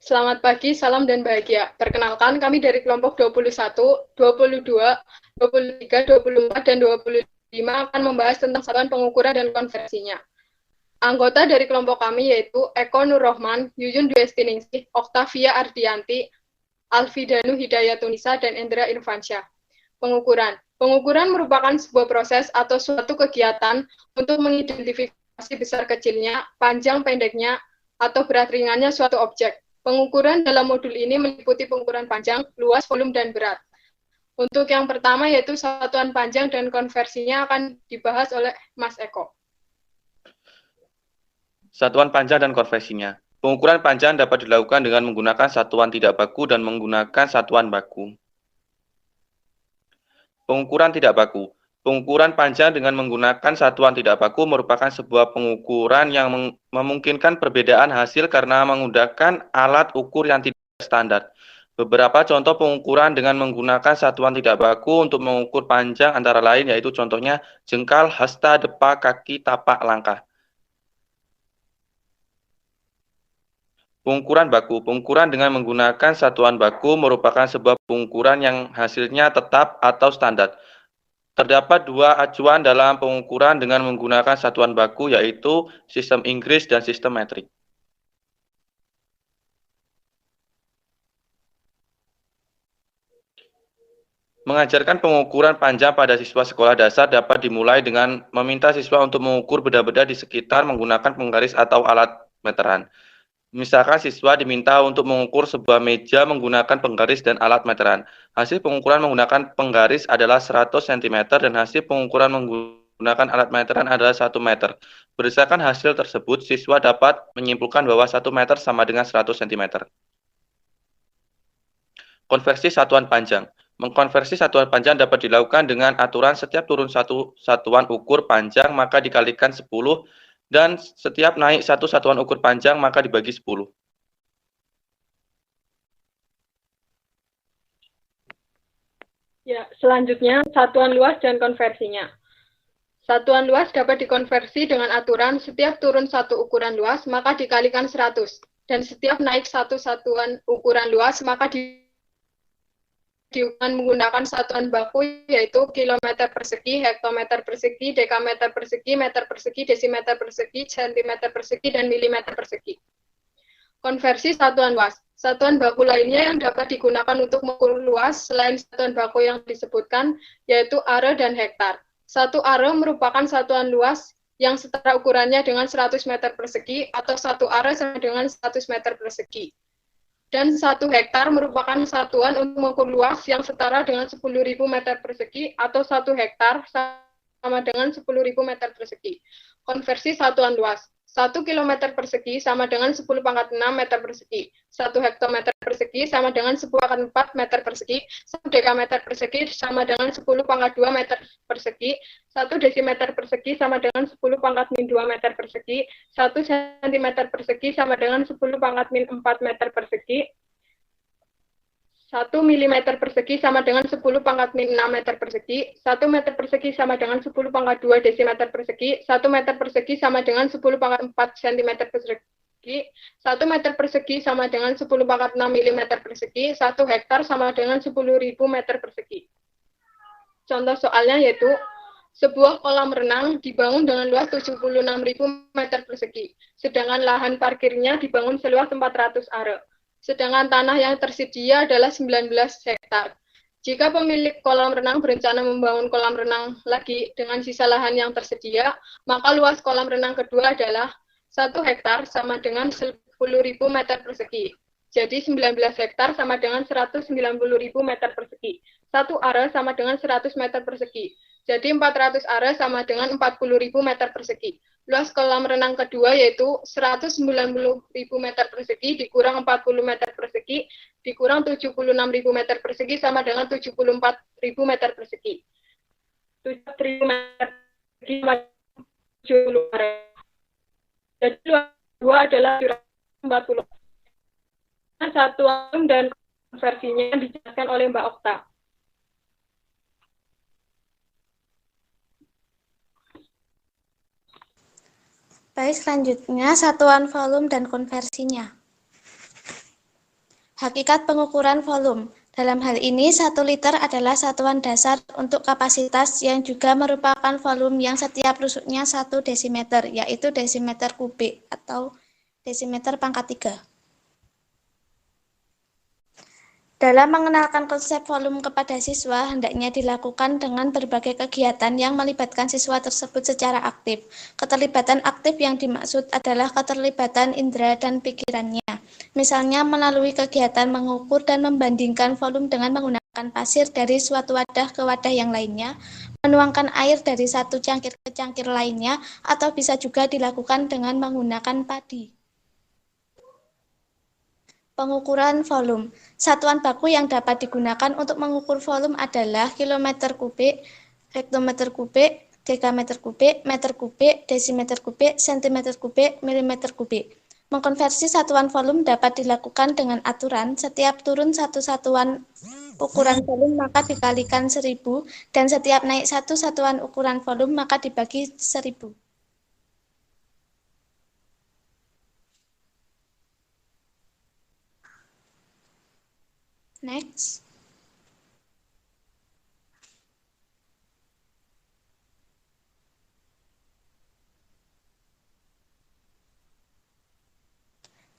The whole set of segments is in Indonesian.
Selamat pagi, salam dan bahagia. Perkenalkan, kami dari kelompok 21, 22, 23, 24, dan 25 akan membahas tentang satuan pengukuran dan konversinya. Anggota dari kelompok kami yaitu Eko Nurrohman, Yuyun Dwi-Estiningsih, Oktavia Ardianti, Alfidanu Hidayatunisa, dan Endra Irfansyah. Pengukuran. Pengukuran merupakan sebuah proses atau suatu kegiatan untuk mengidentifikasi besar kecilnya, panjang pendeknya, atau berat ringannya suatu objek. Pengukuran dalam modul ini meliputi pengukuran panjang, luas, volume, dan berat. Untuk yang pertama yaitu satuan panjang dan konversinya akan dibahas oleh Mas Eko. Satuan panjang dan konversinya. Pengukuran panjang dapat dilakukan dengan menggunakan satuan tidak baku dan menggunakan satuan baku. Pengukuran tidak baku. Pengukuran panjang dengan menggunakan satuan tidak baku merupakan sebuah pengukuran yang memungkinkan perbedaan hasil karena menggunakan alat ukur yang tidak standar. Beberapa contoh pengukuran dengan menggunakan satuan tidak baku untuk mengukur panjang antara lain yaitu contohnya jengkal, hasta, depa, kaki, tapak, langkah. Pengukuran baku. Pengukuran dengan menggunakan satuan baku merupakan sebuah pengukuran yang hasilnya tetap atau standar. Terdapat dua acuan dalam pengukuran dengan menggunakan satuan baku yaitu sistem Inggris dan sistem metrik. Mengajarkan pengukuran panjang pada siswa sekolah dasar dapat dimulai dengan meminta siswa untuk mengukur benda-benda di sekitar menggunakan penggaris atau alat meteran. Misalkan siswa diminta untuk mengukur sebuah meja menggunakan penggaris dan alat meteran. Hasil pengukuran menggunakan penggaris adalah 100 cm dan hasil pengukuran menggunakan alat meteran adalah 1 meter. Berdasarkan hasil tersebut, siswa dapat menyimpulkan bahwa 1 meter sama dengan 100 cm. Konversi satuan panjang. Mengkonversi satuan panjang dapat dilakukan dengan aturan setiap turun satu satuan ukur panjang maka dikalikan 10 dan setiap naik satu satuan ukur panjang maka dibagi 10. Ya, selanjutnya satuan luas dan konversinya. Satuan luas dapat dikonversi dengan aturan setiap turun satu ukuran luas maka dikalikan 100 dan setiap naik satu satuan ukuran luas maka diukur menggunakan satuan baku yaitu kilometer persegi, hektometer persegi, dekameter persegi, meter persegi, desimeter persegi, sentimeter persegi, dan milimeter persegi. Konversi satuan luas. Satuan baku lainnya yang dapat digunakan untuk mengukur luas selain satuan baku yang disebutkan yaitu are dan hektar. Satu are merupakan satuan luas yang setara ukurannya dengan 100 meter persegi atau satu are sama dengan 100 meter persegi. Dan 1 hektar merupakan satuan untuk mengukur luas yang setara dengan 10.000 meter persegi atau 1 hektar sama dengan 10.000 meter persegi. Konversi satuan luas. 1 kilometer persegi sama dengan 10 pangkat 6 meter persegi. 1 hektometer persegi sama dengan 10 pangkat 4 meter persegi. 1 dekameter persegi sama dengan 10 pangkat 2 meter persegi. 1 desimeter persegi sama dengan 10 pangkat min 2 meter persegi. 1 sentimeter persegi sama dengan 10 pangkat min 4 meter persegi. 1 milimeter persegi sama dengan 10 pangkat min 6 meter persegi, 1 meter persegi sama dengan 10 pangkat 2 desimeter persegi, 1 meter persegi sama dengan 10 pangkat 4 cm persegi, 1 meter persegi sama dengan 10 pangkat 6 milimeter persegi, 1 hektar sama dengan 10.000 meter persegi. Contoh soalnya yaitu, sebuah kolam renang dibangun dengan luas 76.000 meter persegi, sedangkan lahan parkirnya dibangun seluas 400 are. Sedangkan tanah yang tersedia adalah 19 hektar. Jika pemilik kolam renang berencana membangun kolam renang lagi dengan sisa lahan yang tersedia, maka luas kolam renang kedua adalah 1 hektar sama dengan 10.000 meter persegi. Jadi 19 hektar sama dengan 190.000 meter persegi. 1 are sama dengan 100 meter persegi. Jadi 400 are sama dengan 40.000 meter persegi. Luas kolam renang kedua yaitu 190.000 meter persegi dikurang 40 meter persegi dikurang 76.000 meter persegi sama dengan 74.000 meter persegi. 7.000 meter persegi sama 70 are. Jadi luas kedua adalah 40. Satuan dan konversinya dijelaskan oleh Mbak Okta. Baik, selanjutnya satuan volume dan konversinya. Hakikat pengukuran volume. Dalam hal ini, 1 liter adalah satuan dasar untuk kapasitas yang juga merupakan volume yang setiap rusuknya 1 desimeter, yaitu desimeter kubik atau desimeter pangkat 3. Dalam mengenalkan konsep volume kepada siswa, hendaknya dilakukan dengan berbagai kegiatan yang melibatkan siswa tersebut secara aktif. Keterlibatan aktif yang dimaksud adalah keterlibatan indera dan pikirannya. Misalnya melalui kegiatan mengukur dan membandingkan volume dengan menggunakan pasir dari suatu wadah ke wadah yang lainnya, menuangkan air dari satu cangkir ke cangkir lainnya, atau bisa juga dilakukan dengan menggunakan padi. Pengukuran volume. Satuan baku yang dapat digunakan untuk mengukur volume adalah kilometer kubik, hektometer kubik, dekameter kubik, meter kubik, desimeter kubik, sentimeter kubik, milimeter kubik. Mengkonversi satuan volume dapat dilakukan dengan aturan setiap turun satu satuan ukuran volume maka dikalikan 1000 dan setiap naik satu satuan ukuran volume maka dibagi 1000. Next.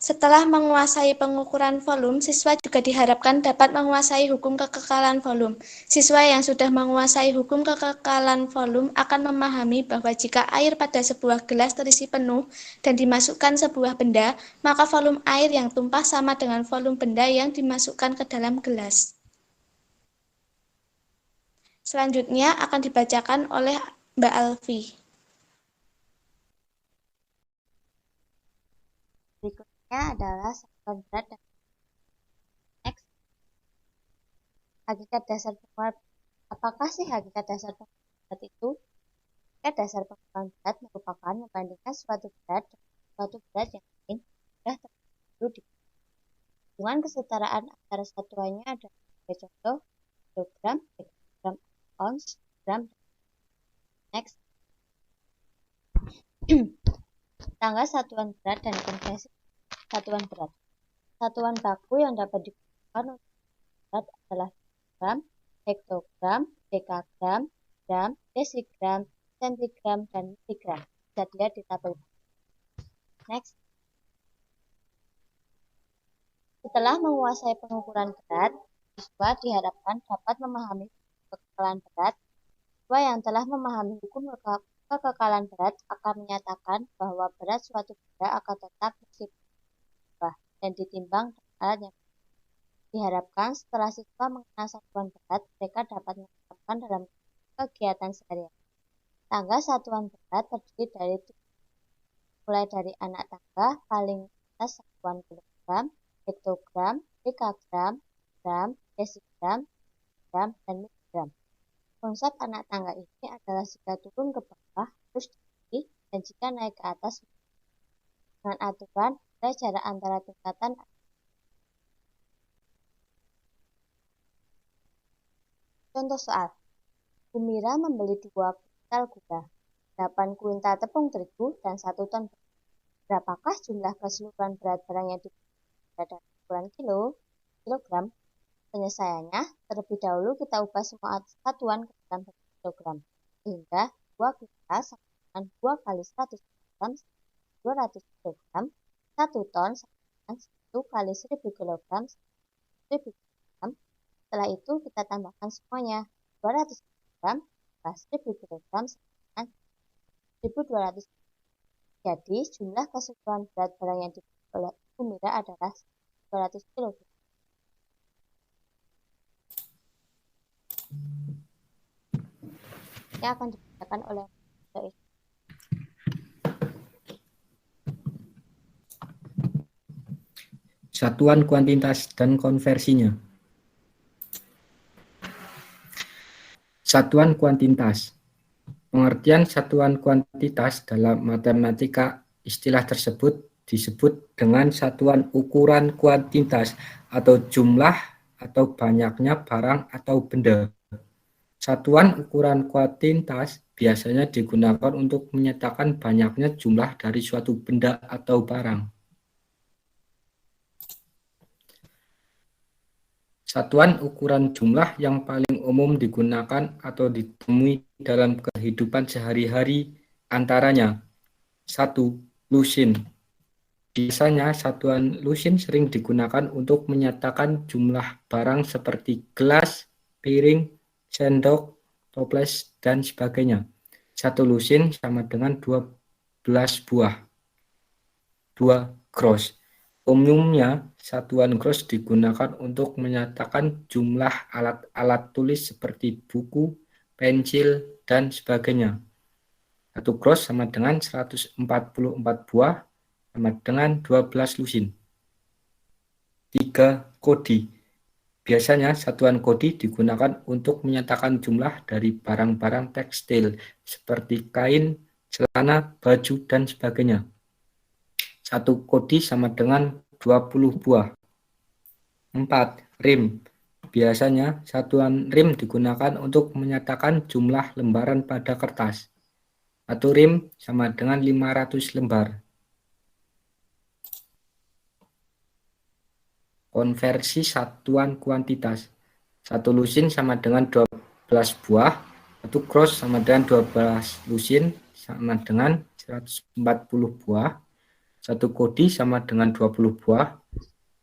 Setelah menguasai pengukuran volume, siswa juga diharapkan dapat menguasai hukum kekekalan volume. Siswa yang sudah menguasai hukum kekekalan volume akan memahami bahwa jika air pada sebuah gelas terisi penuh dan dimasukkan sebuah benda, maka volume air yang tumpah sama dengan volume benda yang dimasukkan ke dalam gelas. Selanjutnya akan dibacakan oleh Mbak Alfi. Berikutnya adalah satuan berat dan X. Hakikat dasar pengukuran. Apakah sih hakikat dasar pengukuran berat itu? Hakikat dasar pengukuran berat merupakan membandingkan suatu berat dengan suatu berat yang lain sudah tertentu di hubungan kesetaraan antara satuannya adalah sebagai contoh kilogram, gram, ounce, gram. Next. Tangga satuan berat dan konversi satuan berat. Satuan baku yang dapat digunakan untuk berat adalah gram, hektogram, dekagram, gram, desigram, sentigram, dan miligram. Bisa dilihat di tabel. Next. Setelah menguasai pengukuran berat, siswa diharapkan dapat memahami kekekalan berat. Siswa yang telah memahami hukum kekekalan berat akan menyatakan bahwa berat suatu benda akan tetap meskipun dan ditimbang dengan alat yang diharapkan setelah siswa mengenal satuan berat, mereka dapat menerapkan dalam kegiatan sehari-hari. Tangga satuan berat terdiri dari mulai dari anak tangga paling atas satuan kilogram, hektogram, dekagram, gram, desigram, gram, dan miligram. Konsep anak tangga ini adalah jika turun ke bawah harus tinggi dan jika naik ke atas dengan aturan ada jarak antara tingkatan. Contoh soal. Gumira membeli 2 kuintal gula, 8 kuintal tepung terigu, dan 1 ton beras. Berapakah jumlah keseluruhan berat barang yang dibeli pada ukuran kilogram? Penyelesaiannya, terlebih dahulu kita ubah semua satuan ke dalam kilogram. Sehingga 2 kuintal sama dengan 2 kali 100 kg, 200 kg, 1 ton sama dengan 1 kali 1000 kg, 1000 kg. Setelah itu kita tambahkan semuanya. 200 kg plus 1000 kg sama dengan 1200 kg. Jadi jumlah keseluruhan berat barang yang dibeli oleh Gumira adalah 200 kg. Yang akan dibacakan oleh Satuan kuantitas dan konversinya. Satuan kuantitas. Pengertian satuan kuantitas dalam matematika, istilah tersebut disebut dengan satuan ukuran kuantitas atau jumlah atau banyaknya barang atau benda. Satuan ukuran kuantitas biasanya digunakan untuk menyatakan banyaknya jumlah dari suatu benda atau barang. Satuan ukuran jumlah yang paling umum digunakan atau ditemui dalam kehidupan sehari-hari antaranya 1. Lusin. Biasanya satuan lusin sering digunakan untuk menyatakan jumlah barang seperti gelas, piring, sendok, toples, dan sebagainya. 1 lusin sama dengan 12 buah. 2. Gross. Umumnya, satuan gross digunakan untuk menyatakan jumlah alat-alat tulis seperti buku, pensil, dan sebagainya. 1 gross sama dengan 144 buah sama dengan 12 lusin. 3. Kodi. Biasanya satuan kodi digunakan untuk menyatakan jumlah dari barang-barang tekstil seperti kain, celana, baju, dan sebagainya. 1 kodi sama dengan 20 buah. 4. Rim. Biasanya satuan rim digunakan untuk menyatakan jumlah lembaran pada kertas. 1 rim sama dengan 500 lembar. Konversi satuan kuantitas. 1 lusin sama dengan 12 buah. 1 gross sama dengan 12 lusin sama dengan 140 buah. 1 kodi sama dengan 20 buah.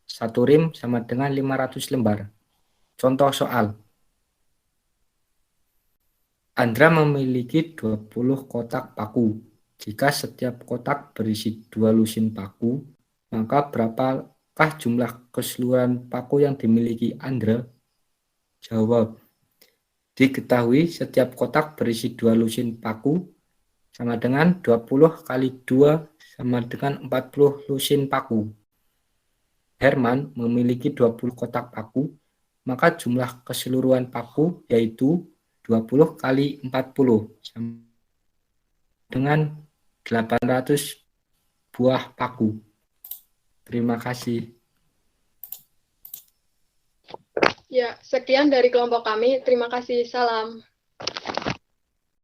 1 rim sama dengan 500 lembar. Contoh soal. Andra memiliki 20 kotak paku. Jika setiap kotak berisi 2 lusin paku, maka berapakah jumlah keseluruhan paku yang dimiliki Andra? Jawab. Diketahui setiap kotak berisi 2 lusin paku sama dengan 20 kali 2 sama dengan 40 lusin paku. Herman memiliki 20 kotak paku, maka jumlah keseluruhan paku yaitu 20 kali 40 sama dengan 800 buah paku. Terima kasih. Ya, sekian dari kelompok kami. Terima kasih. Salam.